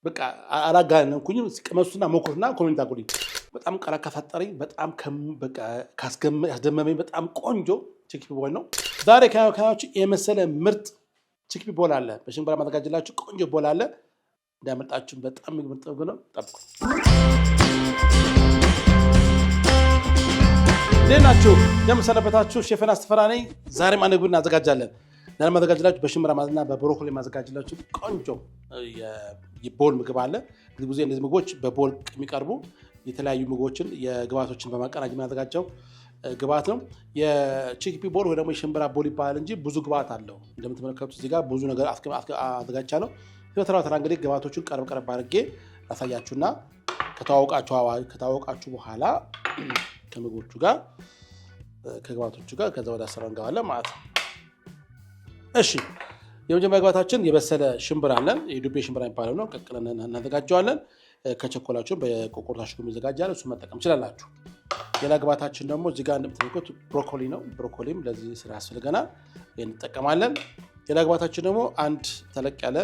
በቃ አላጋነንኩኝም ቅመሱና ሞክሩና ኮሜንት አድርጉልኝ በጣም ቀላ ካሳጠረኝ በጣም በቃ ያስደመመኝ በጣም ቆንጆ ቺክፒ ቦል ነው ዛሬ ካያችሁ የመሰለ ምርጥ ቺክፒ ቦል አለ በሽምብራ ማዘጋጀላችሁ ቆንጆ ቦል አለ እንዳመጣችሁ በጣም ምርጥ ነው ጠብቁ ለናችሁ የምሰነበታችሁ ሼፍና አስተፈራ ነኝ ዛሬ ማነግብን እናዘጋጃለን ለማዘጋጀላችሁ በሽምብራ ማዝና በብሮኮሊ ማዘጋጀላችሁ ቆንጆ የቦል ምግብ አለ ብዙ ጊዜ እነዚህ ምግቦች በቦል የሚቀርቡ የተለያዩ ምግቦችን የግብአቶችን በማቀናጀት ማዘጋጀው ግብአት ነው የቺክፒ ቦል ወይ ደግሞ የሽምብራ ቦል ይባላል እንጂ ብዙ ግብአት አለው እንደምትመለከቱት እዚህ ጋር ብዙ ነገር አዘጋጅቻለሁ በተራ እንግዲህ ግብአቶችን ቀረብ አድርጌ አሳያችሁና ከተዋወቃችሁ በኋላ ከምግቦቹ ጋር ከግብአቶቹ ጋር ከዛ ወደ አሰራር እንገባለን ማለት ነው እሺ የመጀመሪያ ግብአታችን የበሰለ ሽምብራ አለን የዱቤ ሽምብራ የሚባለው ነው ቀቅለን እናዘጋጀዋለን ከቸኮላችሁ በቆቆርታችሁ የሚዘጋጃል እሱ መጠቀም ይችላልላችሁ ሌላ ግብአታችን ደግሞ እዚህ ጋር እንደምትመለከቱት ብሮኮሊ ነው ብሮኮሊም ለዚህ ስራ ያስፈልገናል እንጠቀማለን ሌላ ግብአታችን ደግሞ አንድ ተለቅ ያለ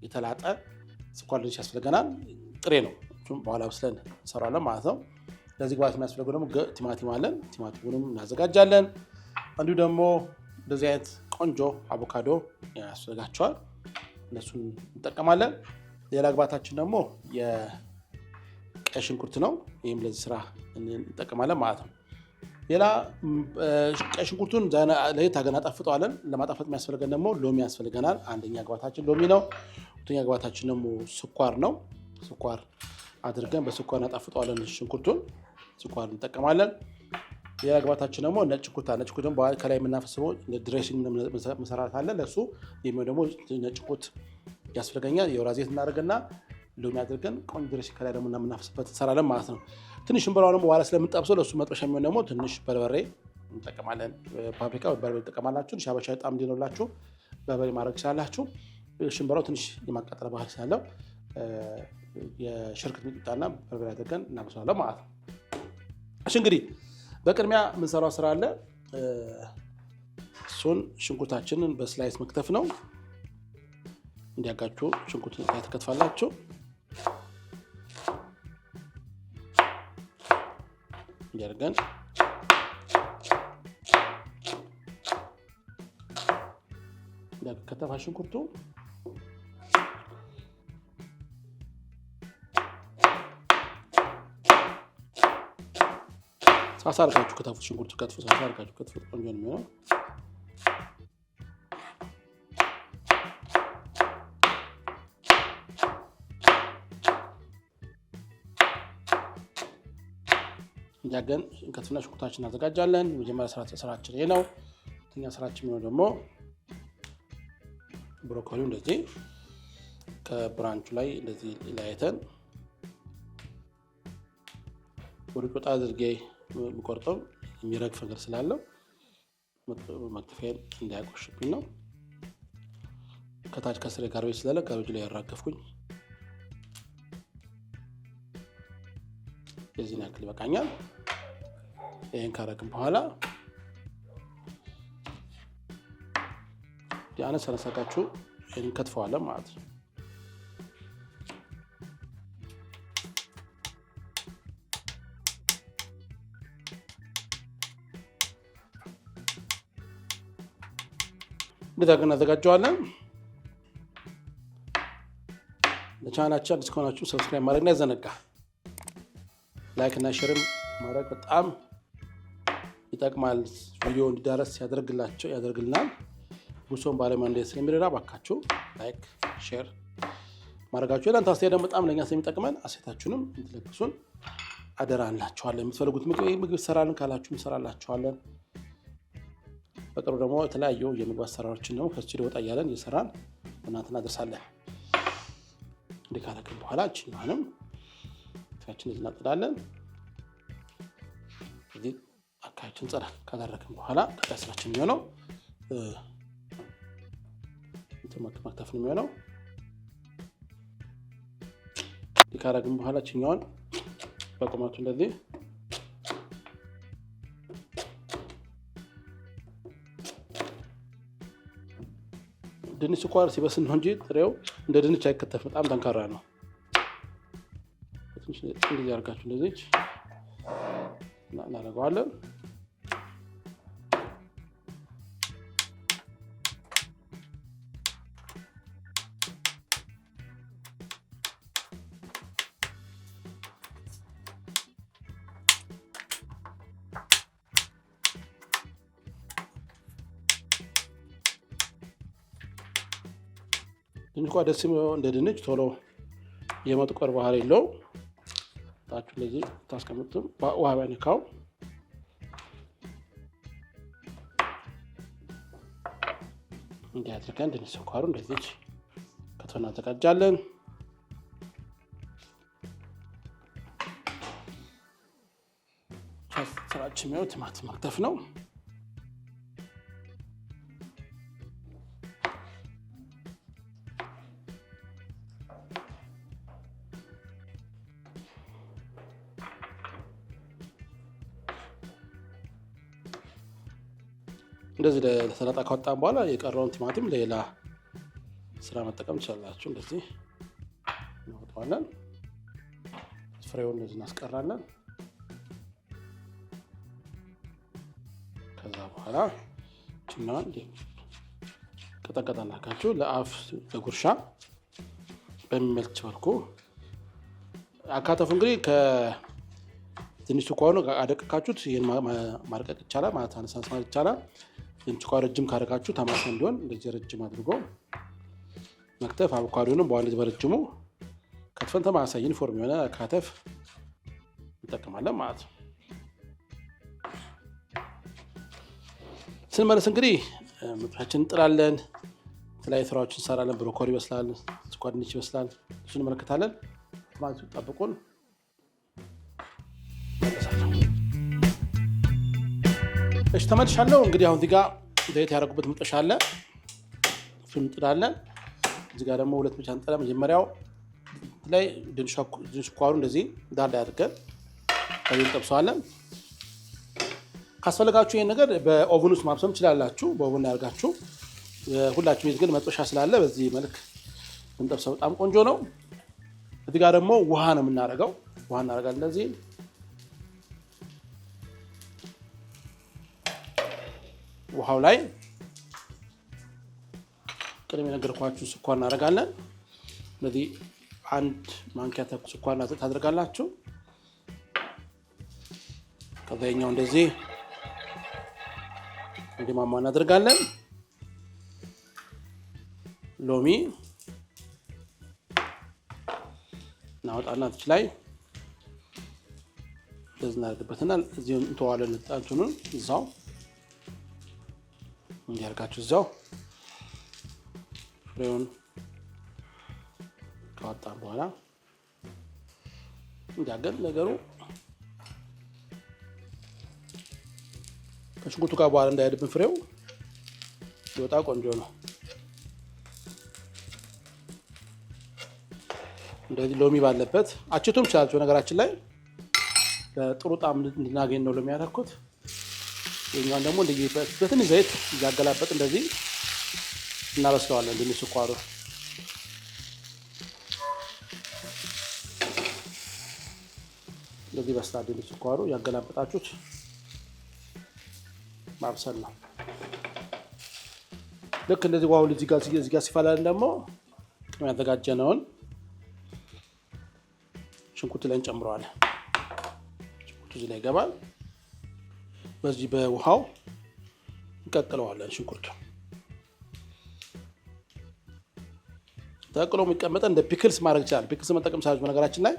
የተላጠ ስኳር ድንች ያስፈልገናል ጥሬ ነው እሱም በኋላ ወስለን እንሰራለን ማለት ነው ለዚህ ግብአት የሚያስፈልገው ደግሞ ቲማቲም አለን ቲማቲሙንም እናዘጋጃለን አንዱ ደግሞ እንደዚህ አይነት ቆንጆ አቮካዶ ያስፈልጋቸዋል እነሱን እንጠቀማለን ሌላ ግብአታችን ደግሞ የቀይ ሽንኩርት ነው ይህም ለዚህ ስራ እንጠቀማለን ማለት ነው ሌላ ቀይ ሽንኩርቱን ለየት አድርገን አጣፍጠዋለን ለማጣፈጥ የሚያስፈልገን ደግሞ ሎሚ ያስፈልገናል አንደኛ ግብአታችን ሎሚ ነው ሁለተኛ ግብአታችን ደግሞ ስኳር ነው ስኳር አድርገን በስኳር እናጣፍጠዋለን ሽንኩርቱን ስኳር እንጠቀማለን ሌላ ግብአታችን ደግሞ ነጭ ሽንኩርት ከላይ የምናፈስበው ድሬሲንግ መሰራት አለ ለሱ የሚሆን ደግሞ ነጭ ሽንኩርት ያስፈልገኛል የወይራ ዘይት እናደርግና ሎሚ አድርገን ቆንጆ ድሬሲንግ ከላይ ደግሞ እናፈስበት እንሰራለን ማለት ነው ትንሽ ሽምብራው ደግሞ በኋላ ስለምንጠብሰው ለሱ መጥበሻ የሚሆን ደግሞ ትንሽ በርበሬ እንጠቀማለን ፓፕሪካ በርበሬ እንጠቀማላችሁ ሻበሻ በጣም እንዲኖላችሁ በርበሬ ማድረግ ይችላላችሁ ሽምብራው ትንሽ የማቃጠል ባህል ስላለው የሽርክት ሚጥሚጣና በርበሬ አድርገን እናበስላለን ማለት ነው እሺ እንግዲህ በቅድሚያ የምንሰራው ስራ አለ እሱን ሽንኩርታችንን በስላይስ መክተፍ ነው እንዲያጋችሁ ሽንኩርቱን ተከትፋላችሁ እንዲያርገን ከተፋ ሽንኩርቱ ሳሳ አድርጋችሁ ከተፉት ሽንኩርቱ ከትፉ ሳሳ አድርጋችሁ ከትፉት ቆንጆ ነው የሚሆነው እንዲያገን ከትፍና ሽንኩርታችን እናዘጋጃለን መጀመሪያ ስራችን ይሄ ነው ሁለተኛ ስራችን ነው ደግሞ ብሮኮሊው እንደዚህ ከብራንቹ ላይ እንደዚህ ላይተን ወርቆጣ አድርጌ ምቆርጠው የሚረግፍ ነገር ስላለው መክተፊያን እንዳያቆሽብኝ ነው ከታች ከስሬ ጋርቤጅ ስላለ ጋርቤጅ ላይ ያራገፍኩኝ የዚህን ያክል ይበቃኛል ይህን ካረግን በኋላ ያነሰነሰቃችሁ ይህን ከትፈዋለን ማለት ነው እንደታገና አዘጋጀዋለን ለቻናላችን አዲስ ከሆናችሁ ሰብስክራይብ ማድረግና ያዘነጋ ላይክ እና ሼር ማድረግ በጣም ይጠቅማል ቪዲዮ እንዲዳረስ ያደርግልናል ብዙውን ባለሙያ እንደ ስለሚረዳ ባካችሁ ላይክ ሼር ማድረጋችሁ ለእናንተ አስተያየት በጣም ለኛ ስለሚጠቅመን አስተያየታችሁንም እንድትለግሱን አደራላችኋለን የምትፈልጉት ምግብ ይሰራልን ካላችሁ እንሰራላችኋለን በቅርቡ ደግሞ የተለያዩ የምግብ አሰራሮችን ደግሞ ከስቱዲዮ ወጣ ያለን እየሰራን እናንተና እናደርሳለን እንደ ካረክን በኋላ እቺንም ታችን እናጥዳለን እዚህ አካባቢውን ጸዳ ካደረግን በኋላ ከታስራችን የሚሆነው መክተፍ ነው የሚሆነው ካረግን በኋላ እቺኛውን በቁመቱ እንደዚህ ድንች ስኳር ሲበስል ነው እንጂ ጥሬው እንደ ድንች አይከተፍ፣ በጣም ጠንካራ ነው። ትንሽ እንደዚህ አድርጋችሁ እንደዚህ እናደርገዋለን። ድንች ደስ የሚለው እንደ ድንች ቶሎ የመጥቆር ባህሪ የለው። ታችሁ ለዚህ ታስቀምጡም ውሃ ባይነካው። እንዲህ አድርገን ድንች ስኳሩ እንደዚህ ከተፈና እናዘጋጃለን። ስራችን ነው ቲማቲም መክተፍ ነው። እንደዚህ ለሰላጣ ካወጣን በኋላ የቀረውን ቲማቲም ለሌላ ስራ መጠቀም ትችላላችሁ። እንደዚህ እናወጣዋለን። ፍሬውን እንደዚህ እናስቀራለን። ከዛ በኋላ ጭናን ቀጠቀጣላችሁ ለአፍ ለጉርሻ በሚመች መልኩ አካተፉ። እንግዲህ ከትንሽ ስኳሩ አደቀቃችሁት ይሄን ማርቀቅ ይቻላል ማለት አነሳንስ ማለት ይቻላል። ድንች ስኳር ረጅም ካደረጋችሁ ተማስለ እንዲሆን እንደዚህ ረጅም አድርጎ መክተፍ። አቮካዶንም በኋላ በረጅሙ ከትፈን ተማሳይ ዩኒፎርም የሆነ ካተፍ እንጠቀማለን ማለት ነው። ስንመለስ እንግዲህ ምግባችንን እንጥላለን። የተለያዩ ስራዎችን እንሰራለን። ብሮኮሊ ይበስላል፣ ስኳር ድንች ይበስላል። እሱን እንመለከታለን። ማለት ጠብቁን። እሺ ተመልሻለሁ። እንግዲህ አሁን እዚህ ጋር ዘይት ያደረጉበት መጥበሻ አለ። እሱን እንጥዳለን። እዚህ ጋር ደግሞ ሁለት ብቻ እንጥላ። መጀመሪያው ላይ ድንች ስኳሩ እንደዚህ ዳር ላይ አድርገን ከዚህ እንጠብሰዋለን። ካስፈለጋችሁ ይሄን ነገር በኦቨን ውስጥ ማብሰም ትችላላችሁ። በኦቨን ያርጋችሁ። ሁላችሁ ቤት ግን መጥበሻ ስላለ በዚህ መልክ እንጠብሰው በጣም ቆንጆ ነው። እዚህ ጋር ደግሞ ውሃ ነው የምናደርገው። ውሃ እናደርጋለን እንደዚህ ውሃው ላይ ቅድም የነገርኳችሁ ስኳር እናደርጋለን። ስለዚህ አንድ ማንኪያ ተኩል ስኳር ታደርጋላችሁ። ከዛኛው እንደዚህ እንዲማማ እናደርጋለን። ሎሚ እናወጣና እዚህ ላይ እንደዚህ እናደርግበትና እዚሁ እንተዋለን። እንትኑን እዛው እንዲያርጋችሁ እዛው ፍሬውን ካወጣን በኋላ እንዲያገል ነገሩ ከሽንኩርቱ ጋር በኋላ እንዳይሄድብን ፍሬው ይወጣ ቆንጆ ነው። እንደዚህ ሎሚ ባለበት አችቱም ቻላችሁ። ነገራችን ላይ ጥሩ ጣዕም እንድናገኝ ነው ሎሚ ያደረኩት። የኛውን ደግሞ እንደዚህ በትንሽ ዘይት እያገላበጥ እንደዚህ እናበስለዋለን። ድንች ስኳሩ እንደዚህ በስላ ድንች ስኳሩ ያገላበጣችሁት ማብሰል ነው። ልክ እንደዚህ ዋው እዚህ ጋር ሲፈላልን ደግሞ ያዘጋጀነውን ሽንኩርት ላይ እንጨምረዋለን። ሽንኩርቱ እዚህ ላይ ይገባል። በዚህ በውሃው እንቀቅለዋለን። ሽንኩርቱ ተቀቅሎ የሚቀመጥ እንደ ፒክልስ ማድረግ ይችላል። ፒክልስ መጠቀም ሳይሆን በነገራችን ላይ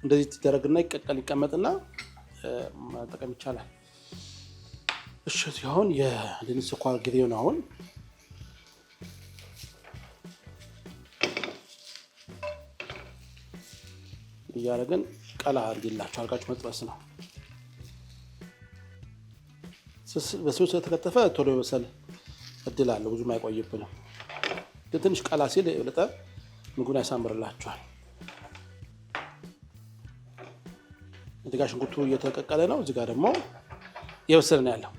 እንደዚህ ትደረግና ይቀመጥና መጠቀም ይቻላል። እሺ አሁን የድንች ስኳር ጊዜው ነው። አሁን እያደረግን ቀላ አድርጊላችሁ አድርጋችሁ መጥበስ ነው። በስሱ ስለተከተፈ ቶሎ የበሰል እድል አለው፣ ብዙም አይቆይብንም። ግን ትንሽ ቀላ ሲል የበለጠ ምግቡን ያሳምርላችኋል። እዚህ ጋር ሽንኩርቱ እየተቀቀለ ነው። እዚህ ጋር ደግሞ እየበሰለ ነው ያለው።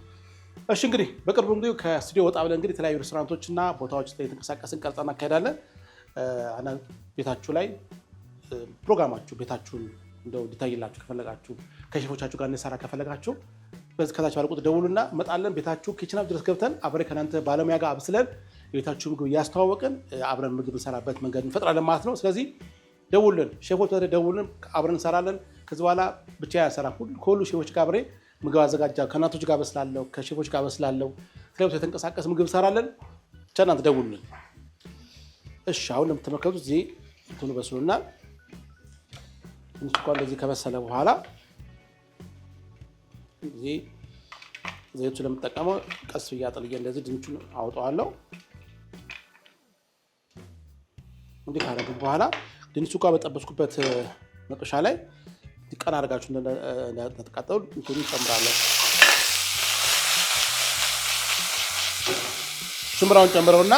እሺ እንግዲህ በቅርቡ እንግዲህ ከስቱዲዮ ወጣ ብለን እንግዲህ የተለያዩ ሬስቶራንቶችና ቦታዎች ላይ የተንቀሳቀስን ቀርጻ እናካሄዳለን። ቤታችሁ ላይ ፕሮግራማችሁ ቤታችሁን እንደው ዲታይላችሁ ከፈለጋችሁ ከሼፎቻችሁ ጋር እንሰራ ከፈለጋችሁ በዚህ ከታች ባለ ቁጥር ደውሉና መጣለን። ቤታችሁ ኪችን አፕ ድረስ ገብተን አብረን ከናንተ ባለሙያ ጋር አብስለን የቤታችሁ ምግብ እያስተዋወቅን አብረን ምግብ እንሰራበት መንገድ እንፈጥራለን ማለት ነው። ስለዚህ ደውሉልን፣ ሼፎች ደውሉልን፣ አብረን እንሰራለን። ከዚህ በኋላ ብቻ ያሰራ ከሁሉ ሼፎች ጋር አብሬ ምግብ አዘጋጃ ከእናቶች ጋር በስላለሁ፣ ከሼፎች ጋር በስላለሁ። ስለዚህ የተንቀሳቀስ ምግብ እንሰራለን። ብቻ እናንተ ደውሉልን። እሺ አሁን እንደምትመለከቱት እዚህ እንትኑ በስሎናል። ትንሽ እንኳን እንደዚህ ከበሰለ በኋላ እዚህ ዘይቱ ለምጠቀመው ቀስ ብዬ አጥልዬ እንደዚህ ድንቹን አውጣዋለሁ። እንዲህ ካደረግን በኋላ ድንቹ ጋር በጠበስኩበት መጥበሻ ላይ ቀና አድርጋችሁ እንደተቃጠሉ እንትኑ እንጨምራለን። ሽምብራውን ጨምረውና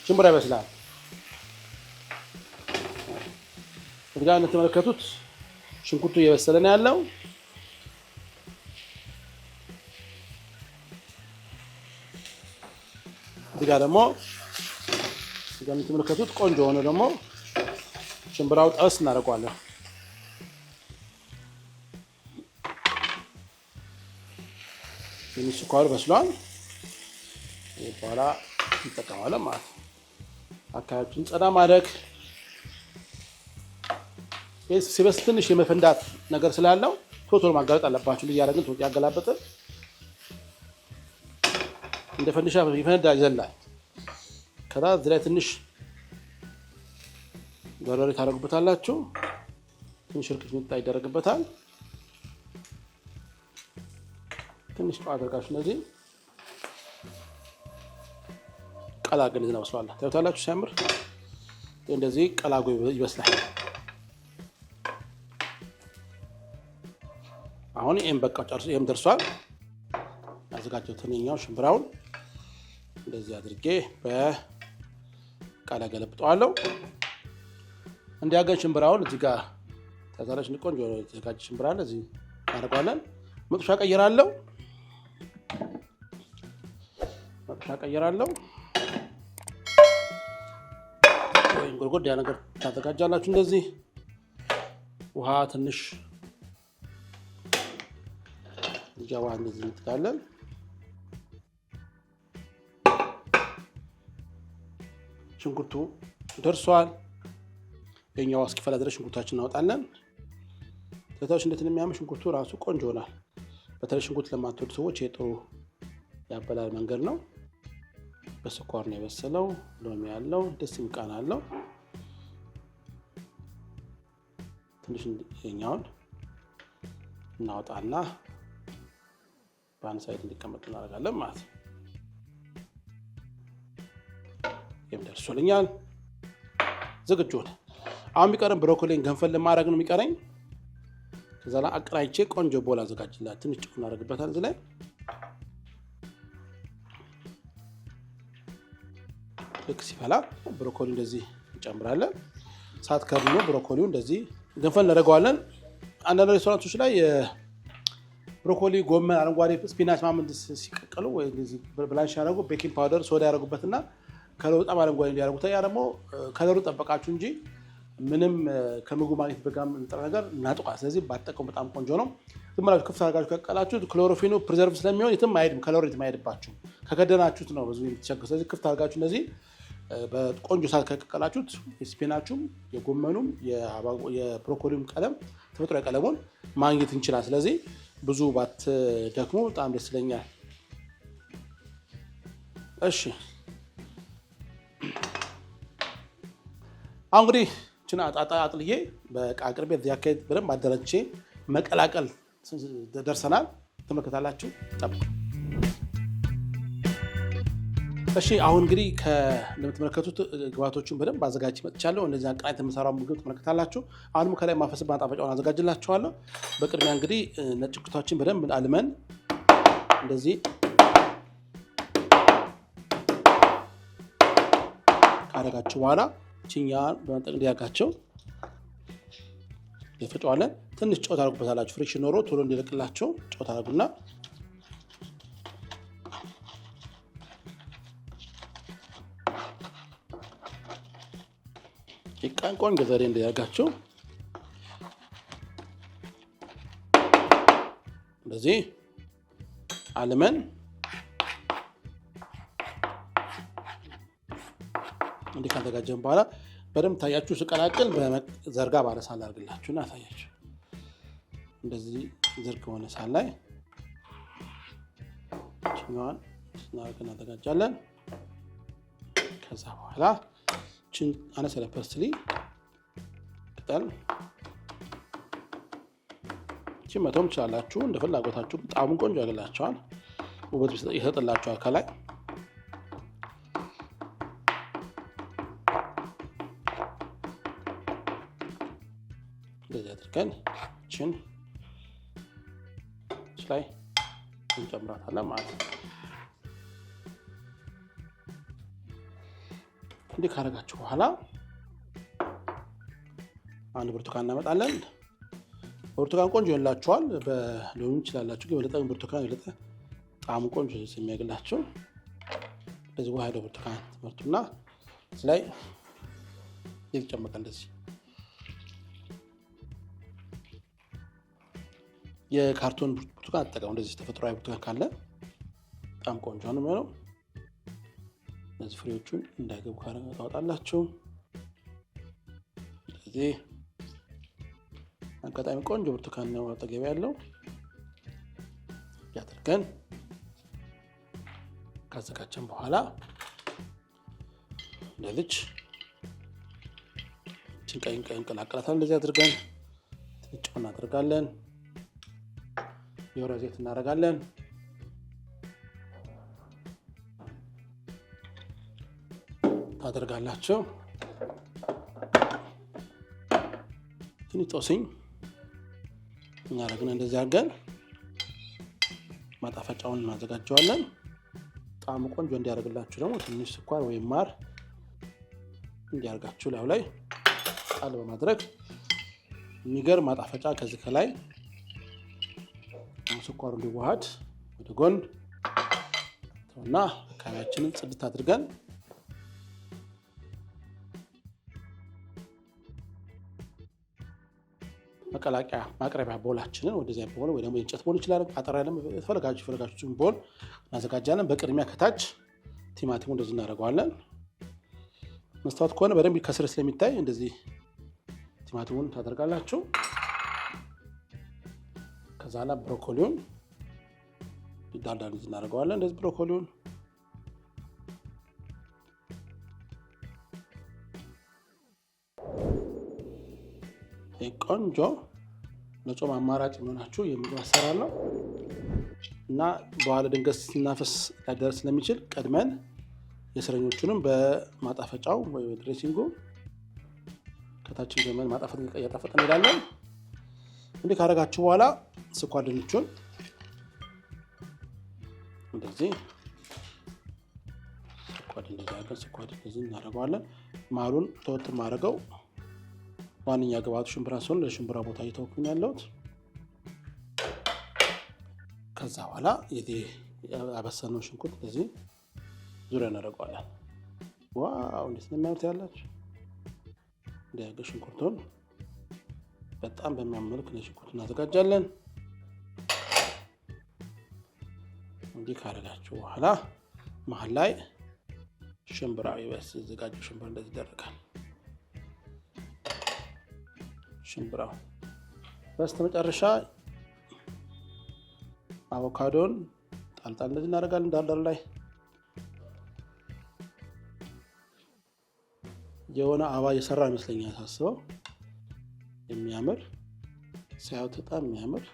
ሽምብራ ይበስላል። እዚህ ጋር እንደተመለከቱት ሽንኩርቱ እየበሰለ ነው ያለው። እዚህ ጋር ደግሞ እንደምትመለከቱት ቆንጆ ሆኖ ደግሞ ሽምብራው ጠበስ እናደርገዋለን። ትንሽ ስኳሩ በስሏል። በኋላ እንጠቀማለን ማለት ነው። አካባቢውን ጸዳ ማድረግ ሲበስል ትንሽ የመፈንዳት ነገር ስላለው ቶሎ ማጋለጥ አለባችሁ። እያደረግን ቶሎ ያገላበጥን እንደ ፈንዲሻ ይፈነዳ ይዘላል። ከዛ እዚህ ላይ ትንሽ በርበሬ ታደርጉበታላችሁ። ትንሽ እርክት ሚጣ ይደረግበታል። ትንሽ ጨው አድርጋችሁ እነዚህ ቀላቅል ነው መስሏል። ታዩታላችሁ ሲያምር እንደዚህ ቀላጎ ይበስላል። አሁን ይሄን በቃ ጨርሶ ይሄም ደርሷል። ያዘጋጀሁትን የኛው ሽምብራውን እንደዚህ አድርጌ በቃላ ገለብጠዋለሁ። እንዲያገኝ ሽምብራውን እዚህ ጋር ታዛለች። ቆንጆ የተዘጋጀ ሽምብራ አለ። እዚህ አደርጋለን። መጥበሻ ቀይራለሁ። ወይ ጎርጎድ ያ ነገር ታዘጋጃላችሁ። እንደዚህ ውሃ ትንሽ ጃዋ እንደዚህ እንጥቃለን። ሽንኩርቱ ደርሷል። የኛው እስኪፈላ ድረስ ሽንኩርታችን እናወጣለን። ተታውሽ እንዴት እንደሚያምር ሽንኩርቱ ራሱ ቆንጆ ሆናል። በተለይ ሽንኩርት ለማትወዱ ሰዎች የጥሩ ያበላል መንገድ ነው። በስኳር ነው የበሰለው። ሎሚ ያለው ደስ የሚል ቃና አለው። ትንሽ የኛውን እናወጣና በአንድ ሳይድ እንዲቀመጥ እናደርጋለን ማለት ነው። ይሄም ደርሶልኛል። ዝግጁ ነው። አሁን የሚቀረን ብሮኮሊን ገንፈል ለማድረግ ነው የሚቀረኝ። ከዛ ላይ አቀራይቼ ቆንጆ ቦል አዘጋጅላት። ትንሽ ጨው እናደርግበታል እዚህ ላይ። ልክ ሲፈላ ብሮኮሊ እንደዚህ እንጨምራለን። ሳት ከርኖ ብሮኮሊው እንደዚህ ገንፈል እናደርገዋለን። አንዳንድ ሬስቶራንቶች ላይ ብሮኮሊ፣ ጎመን፣ አረንጓዴ ስፒናች ማመንት ሲቀቀሉ ወይ እንደዚህ ብላንሽ ያደረጉ ቤኪንግ ፓውደር ሶዳ ያደረጉበትና ከለሩ በጣም አረንጓዴ እንዲያደርጉት ያ ደግሞ ከለሩ ጠበቃችሁ እንጂ ምንም ከምግቡ ማግኘት በጋም ንጥረ ነገር እናጥቋል። ስለዚህ ባጠቀሙ በጣም ቆንጆ ነው። ዝም ብላችሁ ክፍት አድርጋችሁ ከቀቀላችሁት ክሎሮፊኑ ፕሪዘርቭ ስለሚሆን የትም አይሄድም። ከለሩ የትም አይሄድባችሁ። ከከደናችሁት ነው ብዙ የምትቸገሩ። ስለዚህ ክፍት አድርጋችሁ እነዚህ በቆንጆ ሰዓት ከቀቀላችሁት የስፒናቹም የጎመኑም የብሮኮሊውም ቀለም ተፈጥሯዊ ቀለሙን ማግኘት እንችላል። ስለዚህ ብዙ ባትደክሙ በጣም ደስ ይለኛል። እሺ አሁን እንግዲህ ችን አጥልዬ በቃ አቅርቤ እዚህ አካባቢ በደንብ አደረቼ መቀላቀል ደርሰናል። ተመልከታላችሁ። ጠብቁ። እሺ አሁን እንግዲህ እንደምትመለከቱት ግብአቶቹን በደንብ አዘጋጅ መጥቻለሁ። እንደዚህ አቀራይተን የምሰራው ምግብ ተመልከታላችሁ። አሁንም ከላይ ማፈስበት ማጣፈጫውን አዘጋጅላችኋለሁ። በቅድሚያ እንግዲህ ነጭ ሽንኩርታችን በደንብ አልመን እንደዚህ ካደረጋችሁ በኋላ ችኛዋን በመጠቅ እንዲያጋቸው ይፈጫዋለን። ትንሽ ጨው ታደርጉበታላችሁ። ፍሪክሽን ኖሮ ቶሎ እንዲለቅላቸው ጨው ታደርጉና ቆንጆ ዘዴ እንዲያርጋችሁ እንደዚህ አልመን እንዲህ ካዘጋጀን በኋላ በደንብ ታያችሁ ስቀላቅል በዘርጋ ባለ ሳህን አድርግላችሁና ታያችሁ። እንደዚህ ዝርግ ሆነ ሳህን ላይ ችኛዋን እናዘጋጃለን። ከዛ በኋላ አነስ ያለ ፐርስሊ ቅጠል መተውም ትችላላችሁ እንደ ፍላጎታችሁ። ጣዕሙን ቆንጆ ያገላችኋል፣ ውበት ይሰጥላችኋል። ከላይ እንደዚህ አድርገን ላይ እንጨምራታለን ማለት ነው። እንዲህ ካረጋችሁ በኋላ አንድ ብርቱካን እናመጣለን። ብርቱካን ቆንጆ ይላችኋል፣ በሎሚ ይችላላችሁ፣ ግን በለጠ ብርቱካን ይለጠ ጣዕሙ ቆንጆ የሚያገላችሁ። እንደዚህ ውሃ ሄደው ብርቱካን ትመርጡና እዚህ ላይ ይጨመቃ። እንደዚህ የካርቶን ብርቱካን አጠቀሙ። እንደዚህ ተፈጥሯዊ ብርቱካን ካለ በጣም ቆንጆ ነው የሚሆነው። እነዚህ ፍሬዎቹን እንዳይገቡ ታወጣላችሁ። ስለዚህ አጋጣሚ ቆንጆ ብርቱካን ነው አጠገብ ያለው ያድርገን። ካዘጋጀን በኋላ ለልጅ ጭንቀይን እንቀላቅላታለን። እንደዚህ አድርገን ትንጭ እናደርጋለን። የወይራ ዘይት እናደርጋለን። ታደርጋላችሁ። ትንሽ ጦስኝ እናደርግና እንደዚህ አድርገን ማጣፈጫውን እናዘጋጀዋለን። ጣዕሙ ቆንጆ እንዲያደርግላችሁ ደግሞ ትንሽ ስኳር ወይም ማር እንዲያርጋችሁ ላይ ጣል በማድረግ የሚገርም ማጣፈጫ ከዚህ ከላይ ስኳሩ እንዲዋሃድ ወደ ጎን እና አካባቢያችንን ጽድት አድርገን መቀላቀያ ማቅረቢያ ቦላችንን ወደዚያ ቦል ወይ ደግሞ የእንጨት ቦል ይችላል፣ አጠር ያለ ፈለጋችሁን ቦል እናዘጋጃለን። በቅድሚያ ከታች ቲማቲሙ እንደዚህ እናደርገዋለን። መስታወት ከሆነ በደንብ ከስር ስለሚታይ እንደዚህ ቲማቲሙን ታደርጋላችሁ። ከዛ ላይ ብሮኮሊውን ዳርዳር እናደርገዋለን። እንደዚህ ብሮኮሊውን ቆንጆ ለጾም አማራጭ የሚሆናችሁ የምግብ አሰራር ነው እና በኋላ ድንገት ሲናፈስ ሊደርስ ስለሚችል ቀድመን የስረኞቹንም በማጣፈጫው ወይ ድሬሲንጉ ከታችን ጀመን ማጣፈጥ እያጣፈጠ እንሄዳለን። እንዲህ ካረጋችሁ በኋላ ስኳር ድንቹን እንደዚህ ስኳር እንደዚህ እናደርገዋለን። ማሩን ተወት ማድረገው ዋንኛ ግብአቱ ሽምብራ ሲሆን ለሽምብራ ቦታ እየተወኩኝ ያለሁት። ከዛ በኋላ ያበሰነው ሽንኩርት እንደዚህ ዙሪያ እናደርገዋለን። ዋው እንዴት ነው የሚያምር ያላችሁ! እንዲያገ ሽንኩርቱን በጣም በሚያምር ሽንኩርት እናዘጋጃለን። እንዲህ ካረጋችሁ በኋላ መሀል ላይ ሽምብራው የተዘጋጀው ሽምብራ እንደዚህ ይደረጋል። ሽምብራው በስተመጨረሻ አቮካዶን ጣልጣል እንደዚህ እናደርጋለን። ዳርዳር ላይ የሆነ አበባ እየሰራ ይመስለኛል ሳስበው። የሚያምር ሲያዩት በጣም የሚያምር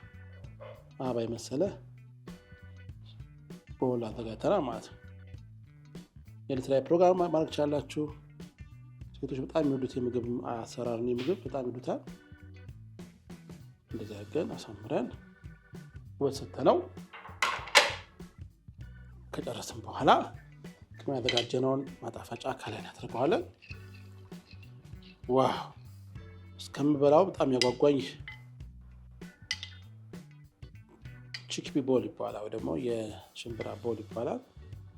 አበባ የመሰለ ቦል አዘጋጅተናል ማለት ነው። የዕለት ላይ ፕሮግራም ማድረግ ትችላላችሁ። ሴቶች በጣም የሚወዱት የምግብ አሰራር ነው። ምግብ በጣም ይወዱታል። እንደዚህ አድርገን አሳምረን ውበት ሰጥተነው ከጨረስን በኋላ ያዘጋጀነውን ማጣፈጫ ከላይ እናደርገዋለን። ዋው እስከምበላው በጣም ያጓጓኝ ቺክፒ ቦል ይባላል ወይ ደግሞ የሽምብራ ቦል ይባላል።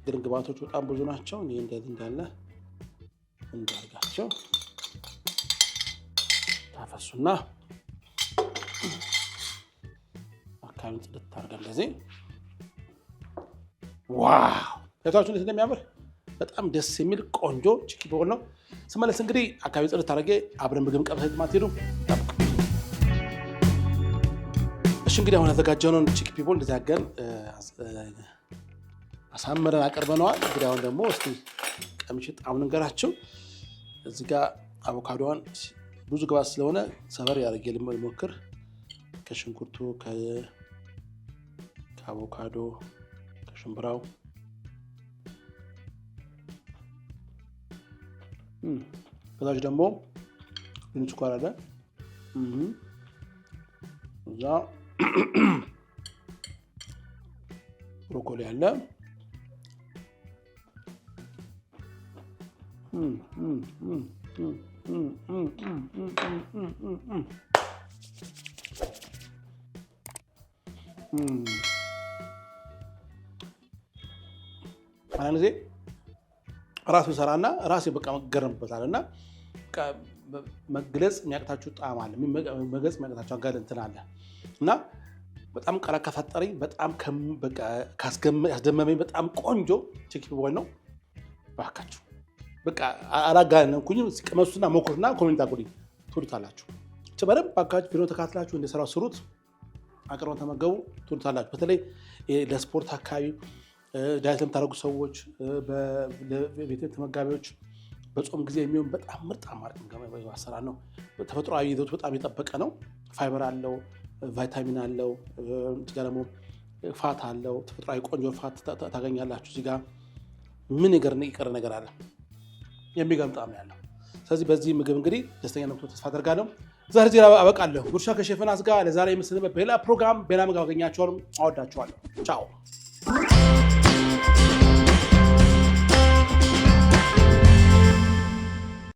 ግን ግብአቶቹ በጣም ብዙ ናቸው። ይሄ እንደዚህ እንዳለ እንዳርጋቸው ታፈሱና አካባቢውን ጽድት አድርገን እንደዚህ ዋው ለታችሁ እንዴት እንደሚያምር በጣም ደስ የሚል ቆንጆ ቺኪ ቦል ነው። ስመለስ እንግዲህ አካባቢ ጽድት አድርጌ አብረን ምግብ ቀብሰን ማትሄዱ እሺ። እንግዲህ አሁን ያዘጋጀነውን ቺኪ ቦል እንደዚህ አድርገን አሳምረን አቀርበነዋል። እንግዲህ አሁን ደግሞ እስቲ ቀምሼ ጣዕሙን እንገራችሁ። እዚህ ጋር አቮካዶዋን ብዙ ግባት ስለሆነ ሰበር ያደርጌ ልሞክር። ከሽንኩርቱ ከአቮካዶ ከሽምብራው ከዛች ደግሞ ድንች ስኳር አለ እዛ ብሮኮሊ አለ አንድ ጊዜ ራሱ ሰራና ራሴ በቃ መገረምበታልና መግለጽ የሚያቅታችሁ ጣዕም አለ መግለጽ የሚያቅታችሁ አጋር እንትን አለ እና በጣም ቀራ ከፈጠረኝ በጣም በቃ ያስደመመኝ በጣም ቆንጆ ቺኪ ቦል ነው። ባካችሁ በቃ አላጋነንኩኝም። ሲቀመሱና ሞክሩና ኮሜንት አድርጉልኝ ትወዱታላችሁ። በደንብ ባካችሁ ቪዲዮ ተካትላችሁ እንደሰራው ስሩት፣ አቅርበን ተመገቡ ትወዱታላችሁ። በተለይ ለስፖርት አካባቢ ዳይት ለምታደርጉ ሰዎች በቤት ተመጋቢዎች በጾም ጊዜ የሚሆን በጣም ምርጥ አማራጭ አሰራር ነው። ተፈጥሯዊ ይዘቱ በጣም የጠበቀ ነው። ፋይበር አለው፣ ቫይታሚን አለው፣ እዚህ ጋር ደግሞ ፋት አለው። ተፈጥሯዊ ቆንጆ ፋት ታገኛላችሁ። እዚህ ጋር ምን ይቀር ነገር አለ? የሚገርም ጣዕም ያለው። ስለዚህ በዚህ ምግብ እንግዲህ ደስተኛ ነው ተስፋ አደርጋለሁ። ዛሬ ዜና አበቃለሁ። ጉርሻ ከሼፈናስ ጋር ለዛሬ የምስልበት በሌላ ፕሮግራም በሌላ ምግብ አገኛችኋለሁ። አወዳችኋለሁ። ቻው